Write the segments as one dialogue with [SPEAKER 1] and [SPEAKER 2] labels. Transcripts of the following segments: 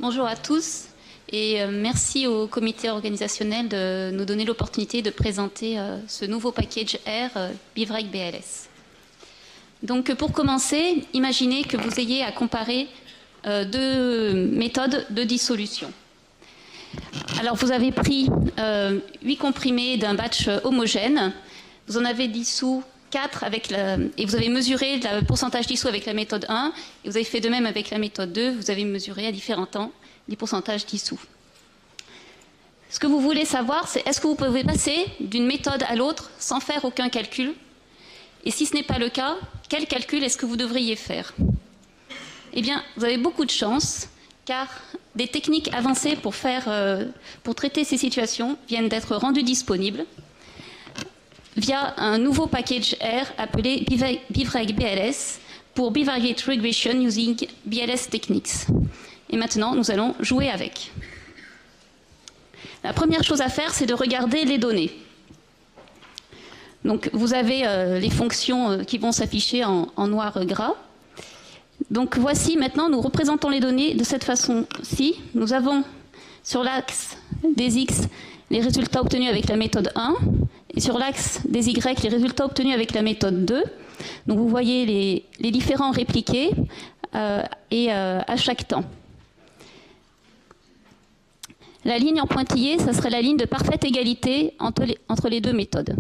[SPEAKER 1] Bonjour à tous et merci au comité organisationnel de nous donner l'opportunité de présenter ce nouveau package R BivRec BLS. Donc pour commencer, imaginez que vous ayez à comparer deux méthodes de dissolution. Alors vous avez pris 8 comprimés d'un batch homogène, vous en avez dissous 4 et vous avez mesuré le pourcentage dissous avec la méthode 1 et vous avez fait de même avec la méthode 2, vous avez mesuré à différents temps les pourcentages dissous. Ce que vous voulez savoir, c'est est-ce que vous pouvez passer d'une méthode à l'autre sans faire aucun calcul? Et si ce n'est pas le cas, quel calcul est-ce que vous devriez faire? Eh bien, vous avez beaucoup de chance, car des techniques avancées pour traiter ces situations viennent d'être rendues disponibles via un nouveau package R appelé BivRec BLS pour Bivariate Regression Using BLS Techniques. Et maintenant, nous allons jouer avec. La première chose à faire, c'est de regarder les données. Donc, vous avez les fonctions qui vont s'afficher en noir-gras. Donc, voici maintenant, nous représentons les données de cette façon-ci. Nous avons sur l'axe des X les résultats obtenus avec la méthode 1 et sur l'axe des Y les résultats obtenus avec la méthode 2. Donc, vous voyez les différents répliqués à chaque temps. La ligne en pointillé, ça serait la ligne de parfaite égalité entre les deux méthodes.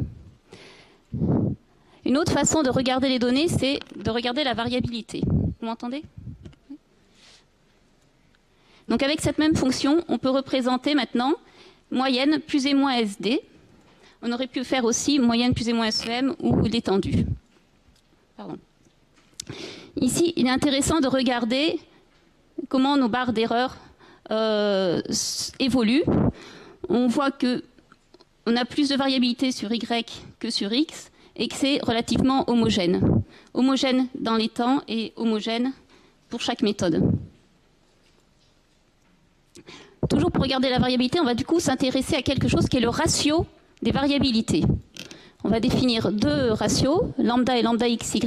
[SPEAKER 1] Une autre façon de regarder les données, c'est de regarder la variabilité. Vous m'entendez? Donc avec cette même fonction, on peut représenter maintenant moyenne plus et moins SD. On aurait pu faire aussi moyenne plus et moins SEM ou l'étendue. Pardon. Ici, il est intéressant de regarder comment nos barres d'erreur évoluent. On voit qu'on a plus de variabilité sur Y que sur X et que c'est relativement homogène. Homogène dans les temps et homogène pour chaque méthode. Toujours pour regarder la variabilité, on va du coup s'intéresser à quelque chose qui est le ratio des variabilités. On va définir deux ratios, lambda et lambda XY.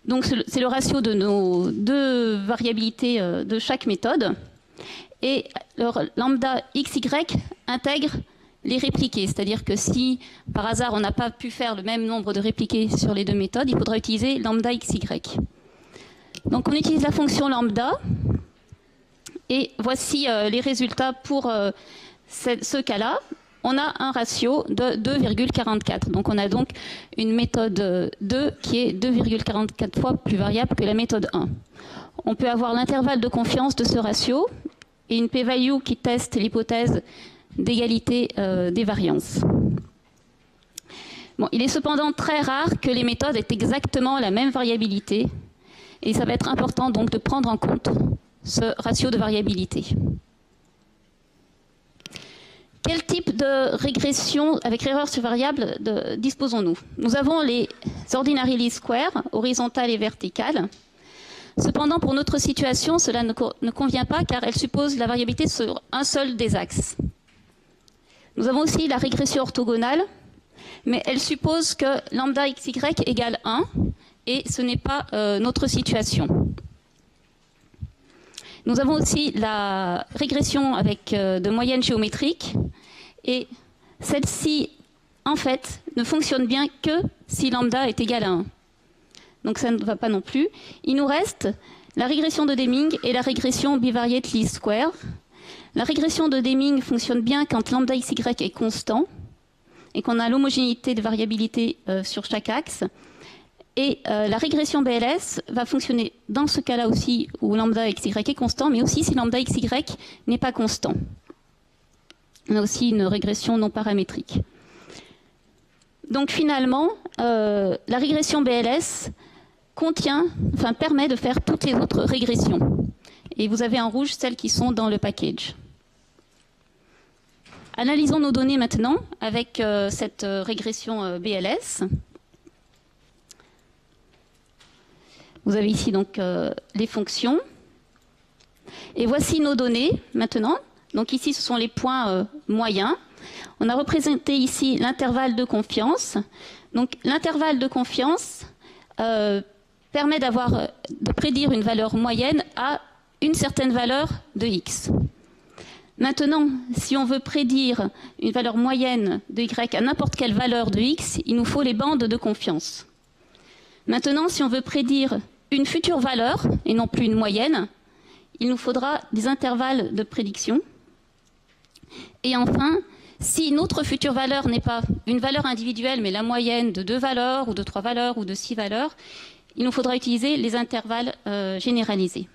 [SPEAKER 1] Donc c'est le ratio de nos deux variabilités de chaque méthode. Et leur lambda XY intègre les répliqués. C'est-à-dire que si par hasard on n'a pas pu faire le même nombre de répliqués sur les deux méthodes, il faudra utiliser lambda XY. Donc on utilise la fonction lambda. Et voici les résultats pour ce cas-là. On a un ratio de 2,44. Donc on a donc une méthode 2 qui est 2,44 fois plus variable que la méthode 1. On peut avoir l'intervalle de confiance de ce ratio et une p-value qui teste l'hypothèse d'égalité des variances. Bon, il est cependant très rare que les méthodes aient exactement la même variabilité et ça va être important donc de prendre en compte ce ratio de variabilité. Quel type de régression avec erreur sur variable disposons-nous? Nous avons les ordinary least squares, horizontales et verticales. Cependant, pour notre situation, cela ne convient pas car elle suppose la variabilité sur un seul des axes. Nous avons aussi la régression orthogonale, mais elle suppose que lambda XY égale 1 et ce n'est pas notre situation. Nous avons aussi la régression avec de moyennes géométriques et celle-ci, en fait, ne fonctionne bien que si lambda est égal à 1. Donc ça ne va pas non plus. Il nous reste la régression de Deming et la régression bivariate least square. La régression de Deming fonctionne bien quand lambda XY est constant et qu'on a l'homogénéité de variabilité sur chaque axe. Et la régression BLS va fonctionner dans ce cas-là aussi où lambda XY est constant, mais aussi si lambda XY n'est pas constant. On a aussi une régression non paramétrique. Donc finalement, la régression BLS permet de faire toutes les autres régressions. Et vous avez en rouge celles qui sont dans le package. Analysons nos données maintenant avec cette régression BLS. Vous avez ici donc les fonctions. Et voici nos données maintenant. Donc ici, ce sont les points moyens. On a représenté ici l'intervalle de confiance. Donc l'intervalle de confiance permet de prédire une valeur moyenne à une certaine valeur de x. Maintenant, si on veut prédire une valeur moyenne de y à n'importe quelle valeur de x, il nous faut les bandes de confiance. Maintenant, si on veut prédire une future valeur, et non plus une moyenne, il nous faudra des intervalles de prédiction. Et enfin, si notre future valeur n'est pas une valeur individuelle, mais la moyenne de 2 valeurs, ou de 3 valeurs, ou de 6 valeurs, il nous faudra utiliser les intervalles généralisés.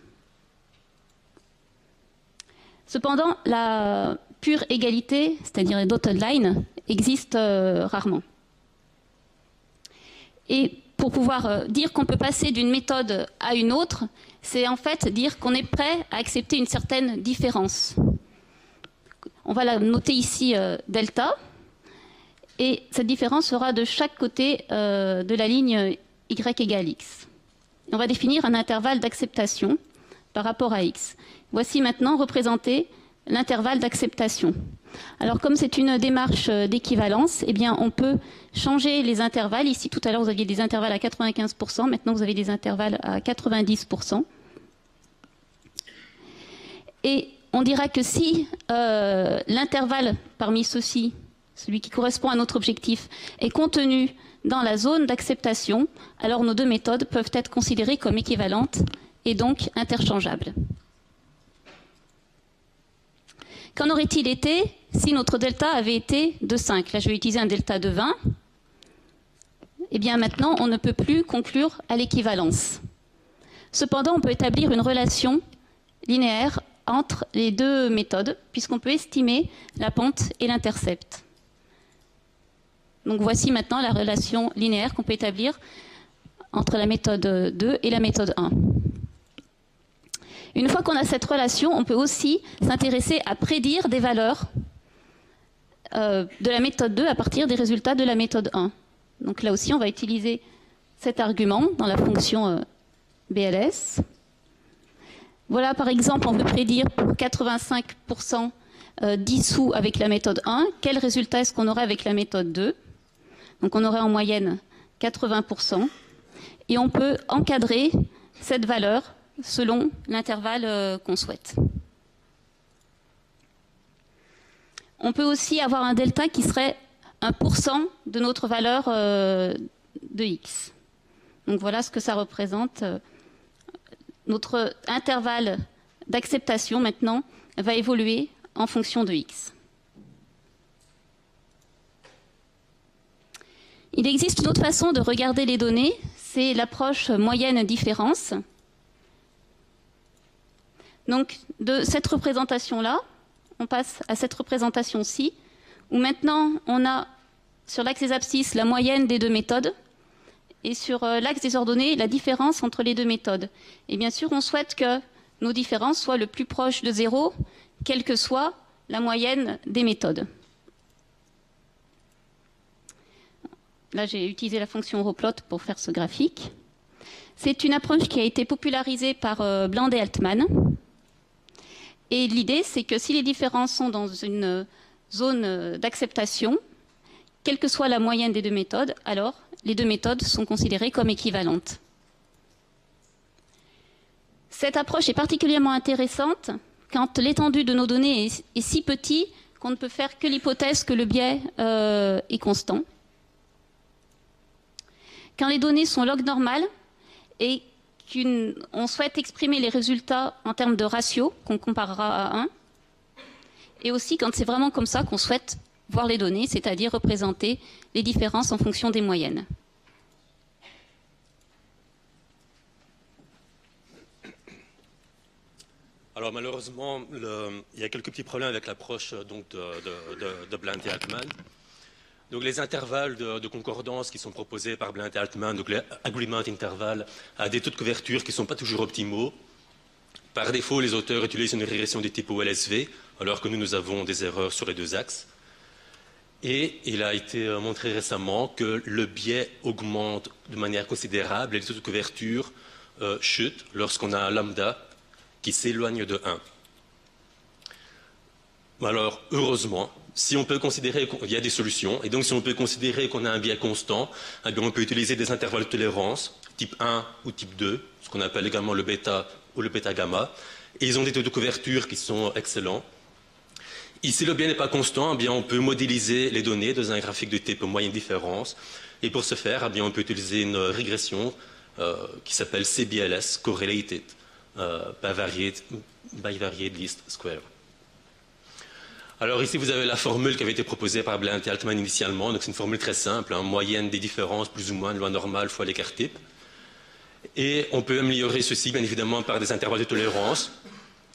[SPEAKER 1] Cependant, la pure égalité, c'est-à-dire les dotted lines, existe rarement. Et pour pouvoir dire qu'on peut passer d'une méthode à une autre, c'est en fait dire qu'on est prêt à accepter une certaine différence. On va la noter ici delta, et cette différence sera de chaque côté de la ligne y égale x. On va définir un intervalle d'acceptation par rapport à x. Voici maintenant représenté l'intervalle d'acceptation. Alors comme c'est une démarche d'équivalence, eh bien on peut changer les intervalles. Ici tout à l'heure vous aviez des intervalles à 95%, maintenant vous avez des intervalles à 90%. Et on dira que si l'intervalle parmi ceux-ci, celui qui correspond à notre objectif, est contenu dans la zone d'acceptation, alors nos deux méthodes peuvent être considérées comme équivalentes et donc interchangeables. Qu'en aurait-il été si notre delta avait été de 5? Là, je vais utiliser un delta de 20. Eh bien, maintenant, on ne peut plus conclure à l'équivalence. Cependant, on peut établir une relation linéaire entre les deux méthodes, puisqu'on peut estimer la pente et l'intercept. Donc, voici maintenant la relation linéaire qu'on peut établir entre la méthode 2 et la méthode 1. Une fois qu'on a cette relation, on peut aussi s'intéresser à prédire des valeurs de la méthode 2 à partir des résultats de la méthode 1. Donc là aussi, on va utiliser cet argument dans la fonction BLS. Voilà, par exemple, on veut prédire pour 85% dissous avec la méthode 1. Quel résultat est-ce qu'on aurait avec la méthode 2? Donc on aurait en moyenne 80%. Et on peut encadrer cette valeur selon l'intervalle qu'on souhaite. On peut aussi avoir un delta qui serait 1% de notre valeur de x. Donc voilà ce que ça représente. Notre intervalle d'acceptation maintenant va évoluer en fonction de x. Il existe une autre façon de regarder les données, c'est l'approche moyenne-différence. Donc, de cette représentation-là, on passe à cette représentation-ci, où maintenant, on a sur l'axe des abscisses la moyenne des deux méthodes, et sur l'axe des ordonnées, la différence entre les deux méthodes. Et bien sûr, on souhaite que nos différences soient le plus proches de 0, quelle que soit la moyenne des méthodes. Là, j'ai utilisé la fonction Europlot pour faire ce graphique. C'est une approche qui a été popularisée par Bland et Altman. Et l'idée, c'est que si les différences sont dans une zone d'acceptation, quelle que soit la moyenne des deux méthodes, alors les deux méthodes sont considérées comme équivalentes. Cette approche est particulièrement intéressante quand l'étendue de nos données est si petit qu'on ne peut faire que l'hypothèse que le biais est constant. Quand les données sont log normales et qu'on souhaite exprimer les résultats en termes de ratio, qu'on comparera à 1, et aussi quand c'est vraiment comme ça qu'on souhaite voir les données, c'est-à-dire représenter les différences en fonction des moyennes.
[SPEAKER 2] Alors malheureusement, il y a quelques petits problèmes avec l'approche de Bland et Altman. Donc les intervalles de concordance qui sont proposés par Bland et Altman, donc les agreement intervalles, à des taux de couverture qui ne sont pas toujours optimaux. Par défaut, les auteurs utilisent une régression de type OLSV, alors que nous avons des erreurs sur les deux axes. Et il a été montré récemment que le biais augmente de manière considérable et les taux de couverture chutent lorsqu'on a un lambda qui s'éloigne de 1. Alors, heureusement, si on peut considérer qu'il y a des solutions, et donc si on peut considérer qu'on a un biais constant, eh bien on peut utiliser des intervalles de tolérance, type 1 ou type 2, ce qu'on appelle également le bêta ou le bêta-gamma, Et ils ont des taux de couverture qui sont excellents. Ici, le bien n'est pas constant, eh bien, on peut modéliser les données dans un graphique de type moyenne différence. Et pour ce faire, eh bien, on peut utiliser une régression qui s'appelle CBLS, Correlated Bivariate Least Square. Alors ici, vous avez la formule qui avait été proposée par Blount et Altman initialement. Donc c'est une formule très simple, moyenne des différences plus ou moins de loi normale fois l'écart type. Et on peut améliorer ceci, bien évidemment, par des intervalles de tolérance.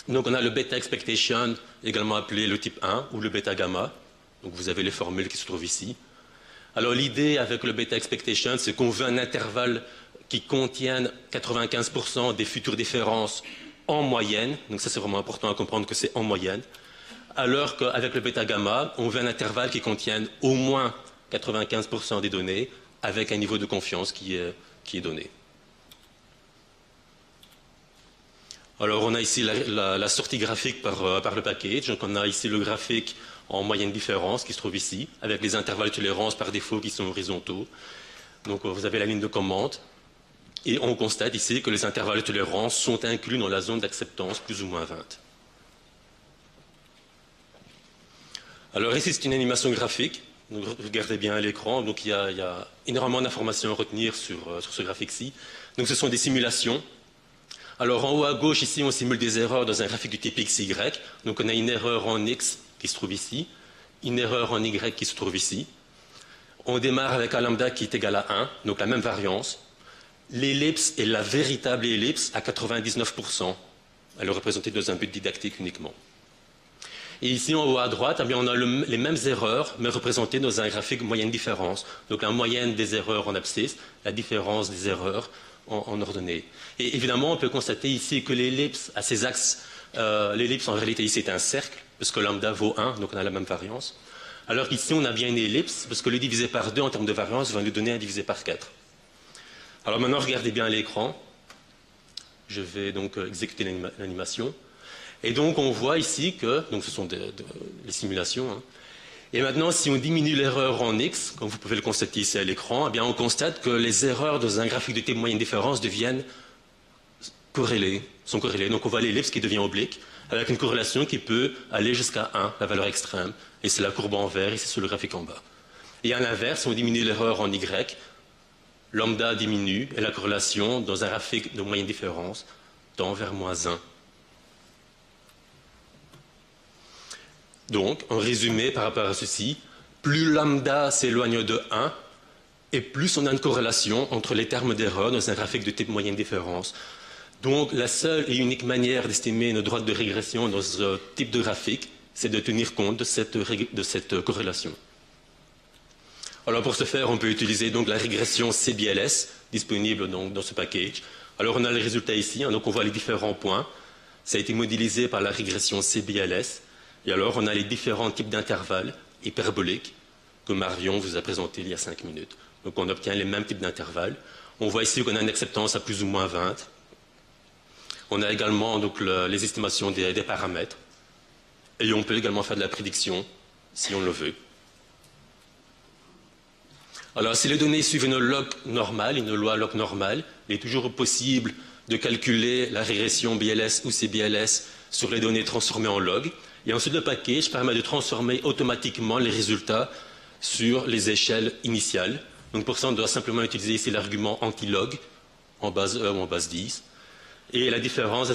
[SPEAKER 2] Donc on a le beta expectation, également appelé le type 1, ou le beta gamma. Donc vous avez les formules qui se trouvent ici. Alors l'idée avec le beta expectation, c'est qu'on veut un intervalle qui contienne 95% des futures différences en moyenne. Donc ça, c'est vraiment important à comprendre que c'est en moyenne. Alors qu'avec le bêta gamma, on veut un intervalle qui contienne au moins 95% des données avec un niveau de confiance qui est donné. Alors on a ici la sortie graphique par le package. Donc on a ici le graphique en moyenne différence qui se trouve ici, avec les intervalles de tolérance par défaut qui sont horizontaux. Donc vous avez la ligne de commande. Et on constate ici que les intervalles de tolérance sont inclus dans la zone d'acceptance plus ou moins 20. Alors ici, c'est une animation graphique. Donc, regardez bien à l'écran. Donc il y a énormément d'informations à retenir sur ce graphique-ci. Donc ce sont des simulations. Alors en haut à gauche, ici, on simule des erreurs dans un graphique du type XY. Donc on a une erreur en X qui se trouve ici, une erreur en Y qui se trouve ici. On démarre avec un lambda qui est égal à 1, donc la même variance. L'ellipse est la véritable ellipse à 99%. Elle est représentée dans un but didactique uniquement. Et ici, en haut à droite, eh bien, on a les mêmes erreurs, mais représentées dans un graphique moyenne-différence. Donc la moyenne des erreurs en abscisse, la différence des erreurs en ordonnée. Et évidemment, on peut constater ici que l'ellipse à ces axes, l'ellipse en réalité ici est un cercle, parce que lambda vaut 1, donc on a la même variance. Alors qu'ici, on a bien une ellipse, parce que le divisé par 2 en termes de variance va nous donner un divisé par 4. Alors maintenant, regardez bien l'écran. Je vais donc exécuter l'animation. Et donc, on voit ici que, donc ce sont les simulations, hein. Et maintenant, si on diminue l'erreur en X, comme vous pouvez le constater ici à l'écran, eh bien, on constate que les erreurs dans un graphique de type moyenne différence deviennent corrélées, sont corrélées. Donc, on voit l'ellipse qui devient oblique, avec une corrélation qui peut aller jusqu'à 1, la valeur extrême. Et c'est la courbe en vert, ici sur le graphique en bas. Et à l'inverse, si on diminue l'erreur en Y, lambda diminue, et la corrélation, dans un graphique de moyenne différence, tend vers moins 1. Donc, en résumé par rapport à ceci, plus lambda s'éloigne de 1, et plus on a une corrélation entre les termes d'erreur dans un graphique de type moyenne différence. Donc, la seule et unique manière d'estimer une droite de régression dans ce type de graphique, c'est de tenir compte de cette corrélation. Alors, pour ce faire, on peut utiliser donc la régression CBLS, disponible donc dans ce package. Alors, on a les résultats ici, hein, donc on voit les différents points. Ça a été modélisé par la régression CBLS. Et alors, on a les différents types d'intervalles hyperboliques que Marion vous a présenté il y a 5 minutes. Donc, on obtient les mêmes types d'intervalles. On voit ici qu'on a une acceptance à plus ou moins 20. On a également donc, les estimations des paramètres. Et on peut également faire de la prédiction, si on le veut. Alors, si les données suivent une log normale, une loi log normale, il est toujours possible de calculer la régression BLS ou CBLS sur les données transformées en log. Et ensuite, le package permet de transformer automatiquement les résultats sur les échelles initiales. Donc pour ça, on doit simplement utiliser ici l'argument anti-log en base E ou en base 10. Et la différence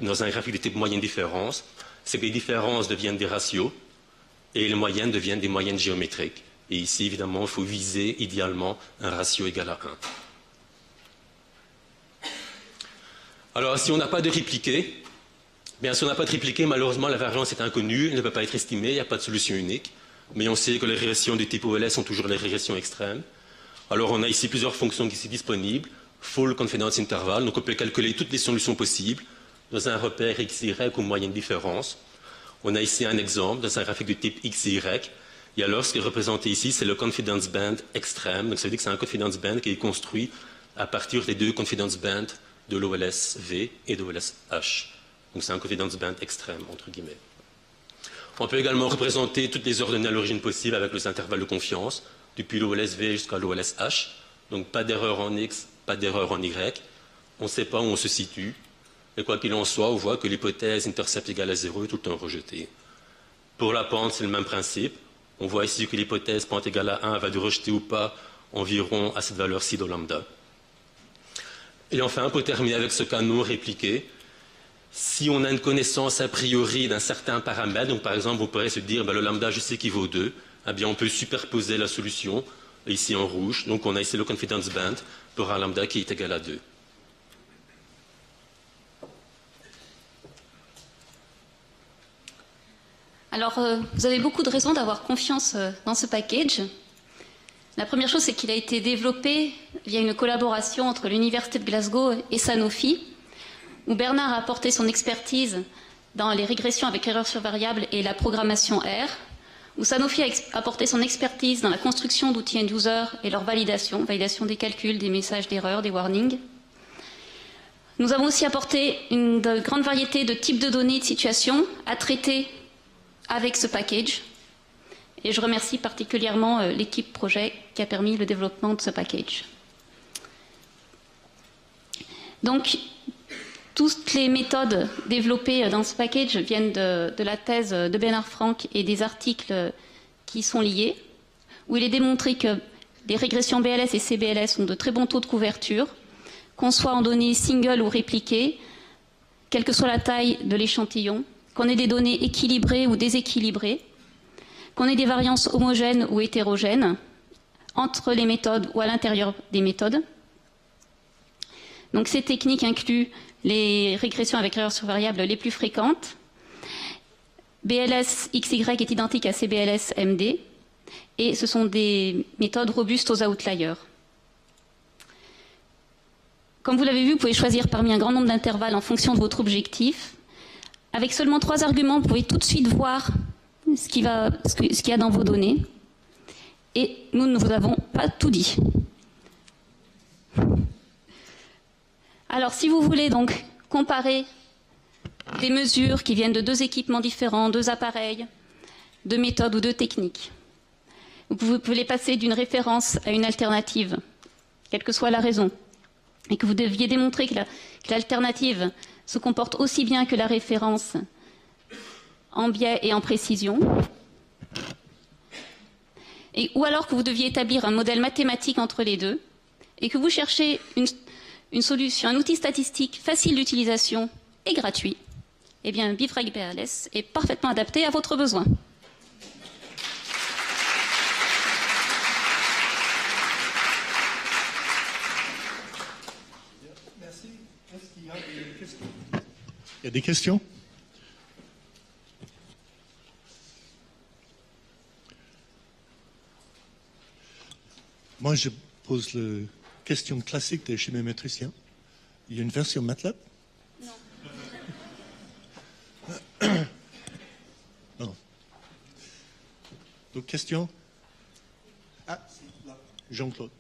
[SPEAKER 2] dans un graphique de type moyenne différence, c'est que les différences deviennent des ratios et les moyennes deviennent des moyennes géométriques. Et ici, évidemment, il faut viser idéalement un ratio égal à 1. Alors, si on n'a pas de répliqué, bien, si on n'a pas de répliqué, malheureusement, la variance est inconnue, elle ne peut pas être estimée, il n'y a pas de solution unique. Mais on sait que les régressions du type OLS sont toujours les régressions extrêmes. Alors, on a ici plusieurs fonctions qui sont disponibles. Full confidence interval, donc on peut calculer toutes les solutions possibles dans un repère XY ou moyenne différence. On a ici un exemple dans un graphique de type XY. Et alors, ce qui est représenté ici, c'est le confidence band extrême. Donc, ça veut dire que c'est un confidence band qui est construit à partir des deux confidence bands de l'OLS V et de l'OLS H. Donc, c'est un confidence band extrême, entre guillemets. On peut également représenter toutes les ordonnées à l'origine possible avec les intervalles de confiance, depuis l'OLS V jusqu'à l'OLS H. Donc, pas d'erreur en X, pas d'erreur en Y. On ne sait pas où on se situe. Et quoi qu'il en soit, on voit que l'hypothèse intercept égale à 0 est tout le temps rejetée. Pour la pente, c'est le même principe. On voit ici que l'hypothèse pente égale à 1 va de rejeter ou pas environ à cette valeur-ci de lambda. Et enfin, pour terminer avec ce cas non répliqué, si on a une connaissance a priori d'un certain paramètre, donc par exemple, on pourrait se dire, le lambda, je sais qu'il vaut 2, eh bien, on peut superposer la solution, ici en rouge. Donc, on a ici le confidence band pour un lambda qui est égal à 2.
[SPEAKER 1] Alors, vous avez beaucoup de raisons d'avoir confiance dans ce package. La première chose, c'est qu'il a été développé via une collaboration entre l'Université de Glasgow et Sanofi, où Bernard a apporté son expertise dans les régressions avec erreurs sur variable et la programmation R, où Sanofi a apporté son expertise dans la construction d'outils end-user et leur validation des calculs, des messages d'erreur, des warnings. Nous avons aussi apporté une grande variété de types de données et de situations à traiter avec ce package. Et je remercie particulièrement l'équipe projet qui a permis le développement de ce package. Donc, toutes les méthodes développées dans ce package viennent de la thèse de Bernard Frank et des articles qui sont liés, où il est démontré que les régressions BLS et CBLS ont de très bons taux de couverture, qu'on soit en données single ou répliquées, quelle que soit la taille de l'échantillon, qu'on ait des données équilibrées ou déséquilibrées, qu'on ait des variances homogènes ou hétérogènes entre les méthodes ou à l'intérieur des méthodes. Donc ces techniques incluent les régressions avec erreurs sur variable les plus fréquentes. BLS XY est identique à CBLS MD et ce sont des méthodes robustes aux outliers. Comme vous l'avez vu, vous pouvez choisir parmi un grand nombre d'intervalles en fonction de votre objectif. Avec seulement 3 arguments, vous pouvez tout de suite voir ce qu'il y a dans vos données. Et nous ne vous avons pas tout dit. Alors, si vous voulez donc comparer des mesures qui viennent de 2 équipements différents, 2 appareils, 2 méthodes ou 2 techniques, vous pouvez passer d'une référence à une alternative, quelle que soit la raison, et que vous deviez démontrer que l'alternative se comporte aussi bien que la référence en biais et en précision, ou alors que vous deviez établir un modèle mathématique entre les deux, et que vous cherchez une solution, un outil statistique facile d'utilisation et gratuit, eh bien BiVrec BLS est parfaitement adapté à votre besoin.
[SPEAKER 3] Merci. Est-ce qu'il y a des questions? Il y a des questions? Moi, je pose la question classique des chimémétriciens. Il y a une version MATLAB? Non. Non. D'autres questions? Ah, c'est là. Jean-Claude.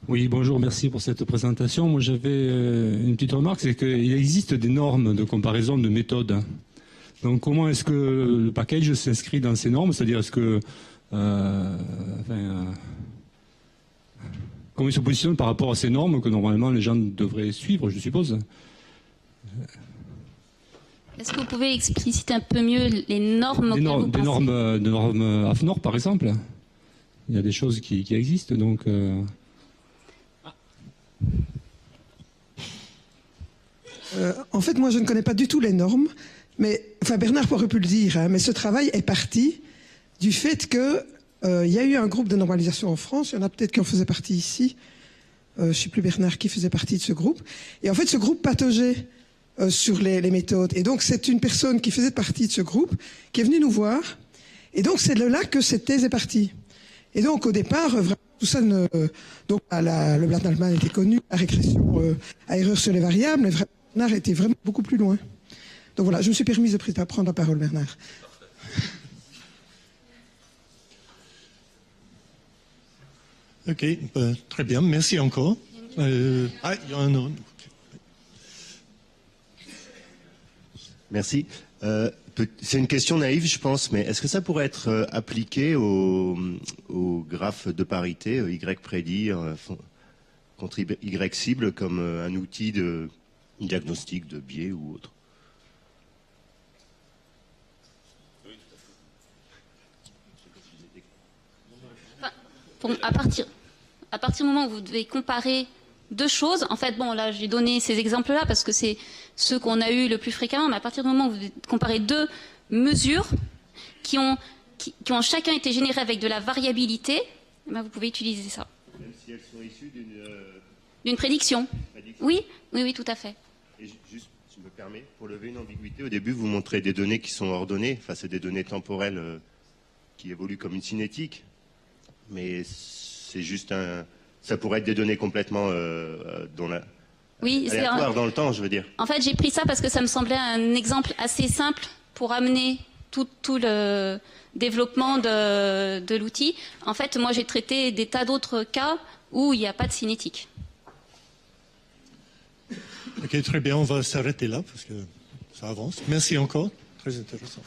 [SPEAKER 4] Oui, bonjour, merci pour cette présentation. Moi, j'avais une petite remarque, c'est qu'il existe des normes de comparaison de méthodes. Donc, comment est-ce que le package s'inscrit dans ces normes? C'est-à-dire, est-ce que... comment il se positionne par rapport à ces normes que normalement les gens devraient suivre, je suppose?
[SPEAKER 1] Est-ce que vous pouvez expliciter un peu mieux les normes
[SPEAKER 4] des normes AFNOR, par exemple. Il y a des choses qui existent, donc...
[SPEAKER 5] En fait, moi, je ne connais pas du tout les normes, mais enfin Bernard aurait pu le dire, hein, mais ce travail est parti du fait que il y a eu un groupe de normalisation en France. Il y en a peut-être qui en faisaient partie ici. Je ne sais plus Bernard qui faisait partie de ce groupe. Et en fait, ce groupe pataugeait sur les méthodes. Et donc, c'est une personne qui faisait partie de ce groupe qui est venue nous voir. Et donc, c'est de là que cette thèse est partie. Et donc, au départ, vraiment, tout ça donc, le Blandt-Altman était connu, la régression à erreur sur les variables, mais Bernard était vraiment beaucoup plus loin. Donc voilà, je me suis permise de prendre la parole, Bernard.
[SPEAKER 3] Ok, très bien, merci encore. Il y a un autre.
[SPEAKER 6] Merci. C'est une question naïve, je pense, mais est-ce que ça pourrait être appliqué au graphe de parité, Y prédire contre Y cible, comme un outil de diagnostic de biais ou autre?
[SPEAKER 1] À partir du moment où vous devez comparer deux choses, en fait, bon, là, j'ai donné ces exemples-là parce que c'est ceux qu'on a eu le plus fréquemment, mais à partir du moment où vous devez comparer deux mesures qui ont chacun été générées avec de la variabilité, eh bien, vous pouvez utiliser ça.
[SPEAKER 6] Même si elles sont issues
[SPEAKER 1] d'une prédiction. Oui, tout à fait.
[SPEAKER 6] Et juste, si je me permets, pour lever une ambiguïté, au début, vous montrez des données qui sont ordonnées, enfin, c'est des données temporelles qui évoluent comme une cinétique, mais c'est juste ça pourrait être des données complètement aléatoires dans le temps, je veux dire.
[SPEAKER 1] En fait, j'ai pris ça parce que ça me semblait un exemple assez simple pour amener tout le développement de l'outil. En fait, moi, j'ai traité des tas d'autres cas où il n'y a pas de cinétique.
[SPEAKER 3] Ok, très bien, on va s'arrêter là parce que ça avance. Merci encore, très intéressant.